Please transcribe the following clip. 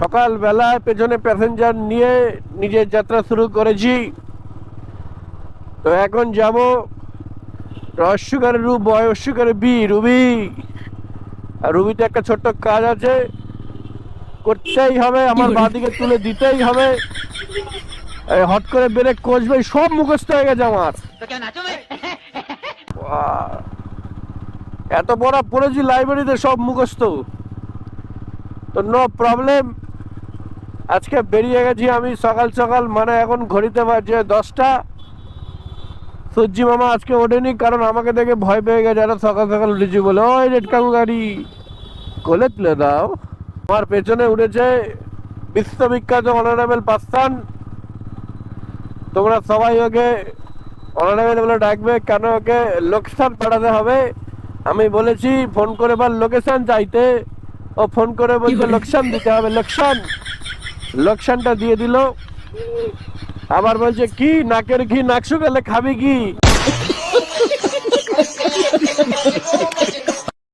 সকাল বেলায় পেছনে প্যাসেঞ্জার নিয়ে নিজের যাত্রা শুরু করেছি। তো এখন যাব রসুগারে রূপ বয়সুগারে বি রুবি। আর রুবিতে একটা ছোট্ট কাজ আছে, করতেই হবে, আমার বাঁদিকে তুলে দিতেই হবে। হট করে ব্রেক কষবে, সব মুখস্থ হয়ে গেছে আমার। বাহ, এত পড়া পড়েছি লাইব্রেরিতে, সব মুখস্থ। তো নো প্রবলেম, আজকে বেরিয়ে গেছি আমি সকাল সকাল, মানে এখন ঘড়িতে বাজছে 10টা। সূর্যি মামা আজকে ওঠেনি, কারণ আমাকে দেখে ভয় পেয়ে গেছে, আরো সকাল সকাল উঠেছি বলে। ওই রেড কাকু গাড়ি কোলে তুলে দাও। আমার পেছনে উঠেছে বিশ্ববিখ্যাত অনারেবল পার্সন। তোমরা সবাই ওকে অনারেবল বলে ডাকবে, কেন ওকে লোকেশন পাঠাতে হবে। আমি বলেছি ফোন করে বল লোকেশন চাইতে, ও ফোন করে বলছে লোকেশন দিতে হবে। লোকেশনটা দিয়ে দিল। আবার বলছে কি নাকের ঘি নাক শুকালে খাবি কি।